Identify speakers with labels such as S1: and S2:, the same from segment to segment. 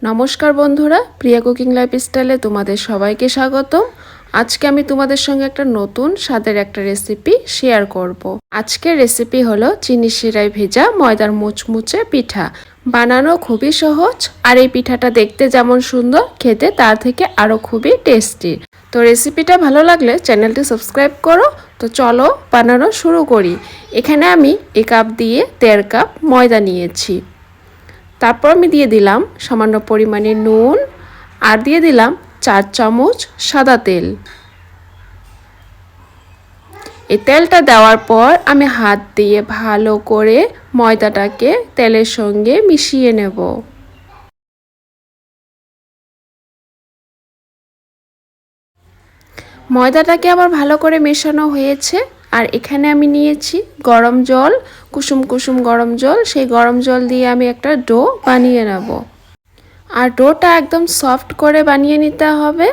S1: নমস্কার বন্ধুরা, প্রিয়া কুকিং লাইফস্টাইলে তোমাদের সবাইকে স্বাগতম। আজকে আমি তোমাদের সঙ্গে একটা নতুন স্বাদের একটা রেসিপি শেয়ার করব। আজকের রেসিপি হলো চিনি শিরায় ভেজা ময়দার মুচমুচে পিঠা। বানানো খুবই সহজ, আর এই পিঠাটা দেখতে যেমন সুন্দর, খেতে তার থেকে আরও খুবই টেস্টি। তো রেসিপিটা ভালো লাগলে চ্যানেলটি সাবস্ক্রাইব করো। তো চলো বানানো শুরু করি। এখানে আমি 1 কাপ দিয়ে 1.5 কাপ ময়দা নিয়েছি। তারপর আমি দিয়ে দিলাম সামান্য পরিমাণে নুন, আর দিয়ে দিলাম 4 চামচ সাদা তেল। এই তেলটা দেওয়ার পর আমি হাত দিয়ে ভালো করে ময়দাটাকে তেলের সঙ্গে মিশিয়ে নেব। ময়দাটাকে আবার ভালো করে মেশানো হয়েছে, আর এখানে আমি নিয়েছি গরম জল, কুসুম কুসুম গরম জল। সেই গরম জল দিয়ে আমি একটা ডো বানিয়ে নেব, আর ডোটা একদম সফট করে বানিয়ে নিতে হবে।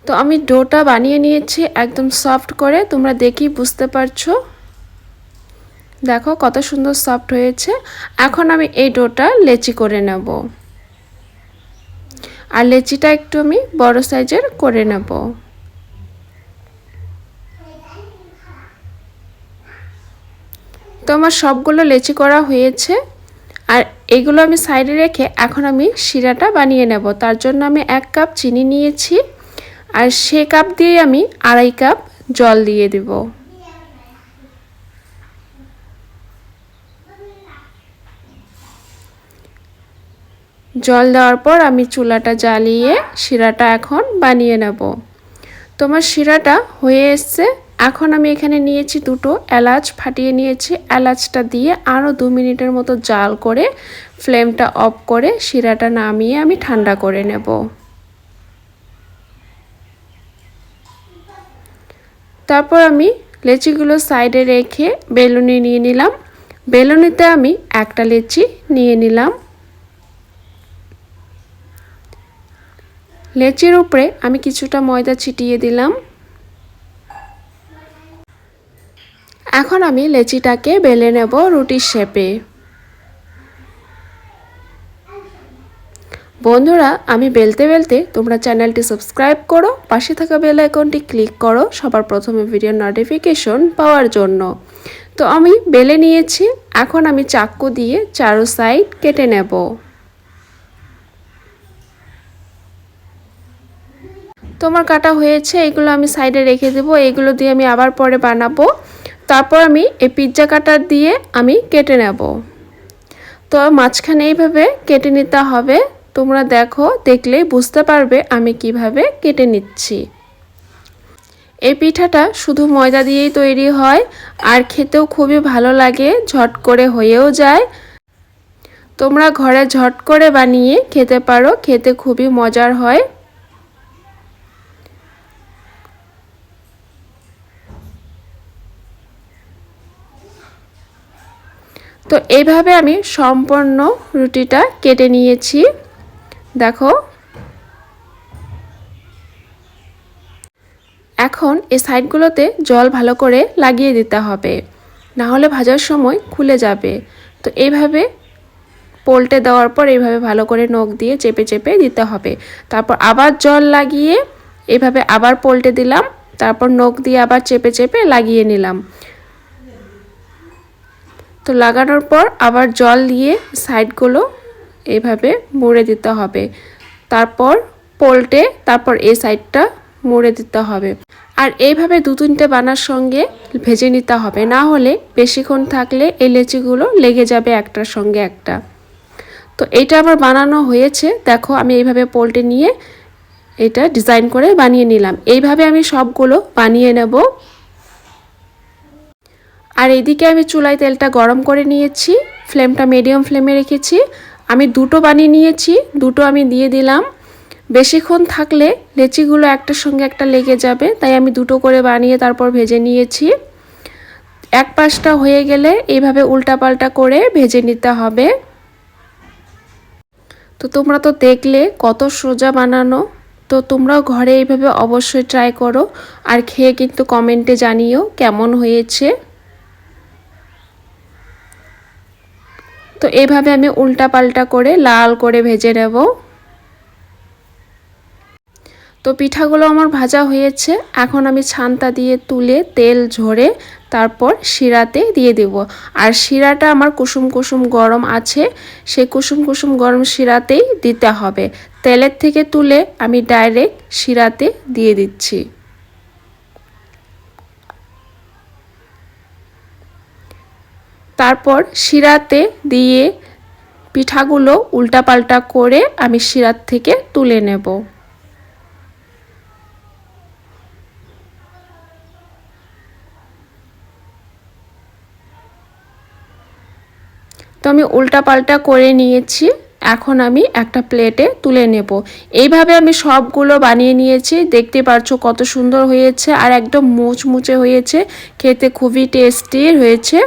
S1: তো আমি ডোটা বানিয়ে নিয়েছি একদম সফট করে, তোমরা দেখেই বুঝতে পারছো। দেখো কত সুন্দর সফট হয়েছে। এখন আমি এই ডোটা লেচি করে নেব, আর লেচিটা একটু আমি বড় সাইজের করে নেব। তো আমার সবগুলো লেচি করা হয়েছে, আর এইগুলো আমি সাইডে রেখে এখন আমি শিরাটা বানিয়ে নেব। তার জন্য আমি 1 কাপ চিনি নিয়েছি, আর সে কাপ দিয়ে আমি 2.5 কাপ জল দিয়ে দেব। জল দেওয়ার পর আমি চুলাটা জ্বালিয়ে শিরাটা এখন বানিয়ে নেব। তোমার শিরাটা হয়ে এসছে। এখন আমি এখানে নিয়েছি 2টো এলাচ, ফাটিয়ে নিয়েছি। এলাচটা দিয়ে আরও 2 মিনিটের মতো জাল করে ফ্লেমটা অফ করে শিরাটা নামিয়ে আমি ঠান্ডা করে নেব। তারপর আমি লেচিগুলো সাইডে রেখে বেলুনি নিয়ে নিলাম। বেলুনিতে আমি একটা লেচি নিয়ে নিলাম। লেচির উপরে আমি কিছুটা ময়দা ছিটিয়ে দিলাম। এখন আমি লেচিটাকে বেলে নেব রুটির শেপে। বন্ধুরা, আমি বেলতে বেলতে তোমরা চ্যানেলটি সাবস্ক্রাইব করো, পাশে থাকা বেল আইকনটি ক্লিক করো সবার প্রথমে ভিডিও নোটিফিকেশন পাওয়ার জন্য। তো আমি বেলে নিয়েছি। এখন আমি চাকু দিয়ে চারো সাইড কেটে নেব। তোমার কাটা হয়েছে, এগুলো আমি সাইডে রেখে দেবো। এগুলো দিয়ে আমি আবার পরে বানাবো। তারপর আমি এই পিৎজা কাটার দিয়ে আমি কেটে নেব। তো মাঝখানে এইভাবে কেটে নিতে হবে। তোমরা দেখো, দেখলেই বুঝতে পারবে আমি কিভাবে কেটে নিচ্ছি। এই পিঠাটা শুধু ময়দা দিয়েই তৈরি হয়, আর খেতেও খুবই ভালো লাগে, ঝট করে হয়েও যায়। তোমরা ঘরে ঝট করে বানিয়ে খেতে পারো, খেতে খুবই মজার হয়। তো এইভাবে আমি সম্পূর্ণ রুটিটা কেটে নিয়েছি। দেখো, এখন এই সাইডগুলোতে জল ভালো করে লাগিয়ে দিতে হবে, না হলে ভাজার সময় খুলে যাবে। তো এইভাবে পোল্টে দেওয়ার পর এইভাবে ভালো করে নখ দিয়ে চেপে চেপে দিতে হবে। তারপর আবার জল লাগিয়ে এইভাবে আবার পোল্টে দিলাম। তারপর নখ দিয়ে আবার চেপে চেপে লাগিয়ে নিলাম। তো লাগানোর পর আবার জল দিয়ে সাইডগুলো এইভাবে মুড়ে দিতে হবে। তারপর পোল্টে তারপর এই সাইডটা মুড়ে দিতে হবে। আর এইভাবে 2-3টে বানার সঙ্গে ভেজে নিতে হবে, না হলে বেশিক্ষণ থাকলে এই লেচিগুলো লেগে যাবে একটার সঙ্গে একটা। তো এটা আমার বানানো হয়েছে। দেখো, আমি এইভাবে পোল্টে নিয়ে এটা ডিজাইন করে বানিয়ে নিলাম। এইভাবে আমি সবগুলো বানিয়ে নেব। আর এইদিকে আমি চুলায় তেলটা গরম করে নিয়েছি, ফ্লেমটা মিডিয়াম ফ্লেমে রেখেছি। আমি 2টো বানিয়ে নিয়েছি, 2টো আমি দিয়ে দিলাম। বেশিক্ষণ থাকলে লেচিগুলো একটার সঙ্গে একটা লেগে যাবে, তাই আমি 2টো করে বানিয়ে তারপর ভেজে নিয়েছি। এক পাশটা হয়ে গেলে এইভাবে উল্টাপাল্টা করে ভেজে নিতে হবে। তো তোমরা তো দেখলে কত সোজা বানানো। তো তোমরাও ঘরে এইভাবে অবশ্যই ট্রাই করো, আর খেয়ে কিন্তু কমেন্টে জানিও কেমন হয়েছে। তো এইভাবে আমি উল্টা পাল্টা করে লাল করে ভেজে নেব। তো পিঠাগুলো আমার ভাজা হয়েছে, এখন আমি ছান্তা দিয়ে তুলে তেল ঝরে তারপর শিরাতে দিয়ে দেব। আর শিরাটা আমার কুসুম কুসুম গরম আছে, সেই কুসুম কুসুম গরম শিরাতেই দিতে হবে। তেলের থেকে তুলে আমি ডাইরেক্ট শিরাতে দিয়ে দিচ্ছি। তারপর শিরাতে দিয়ে পিঠাগুলো উল্টাপাল্টা করে আমি শিরার থেকে তুলে নেব। তো আমি উল্টা পাল্টা করে নিয়েছি, এখন আমি একটা প্লেটে তুলে নেব। এইভাবে আমি সবগুলো বানিয়ে নিয়েছি, দেখতে পাচ্ছ কত সুন্দর হয়েছে আর একদম মুচমুচে হয়েছে, খেতে খুবই টেস্টি হয়েছে।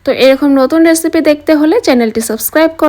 S1: তো এরকম নতুন রেসিপি দেখতে হলে চ্যানেলটি সাবস্ক্রাইব করুন।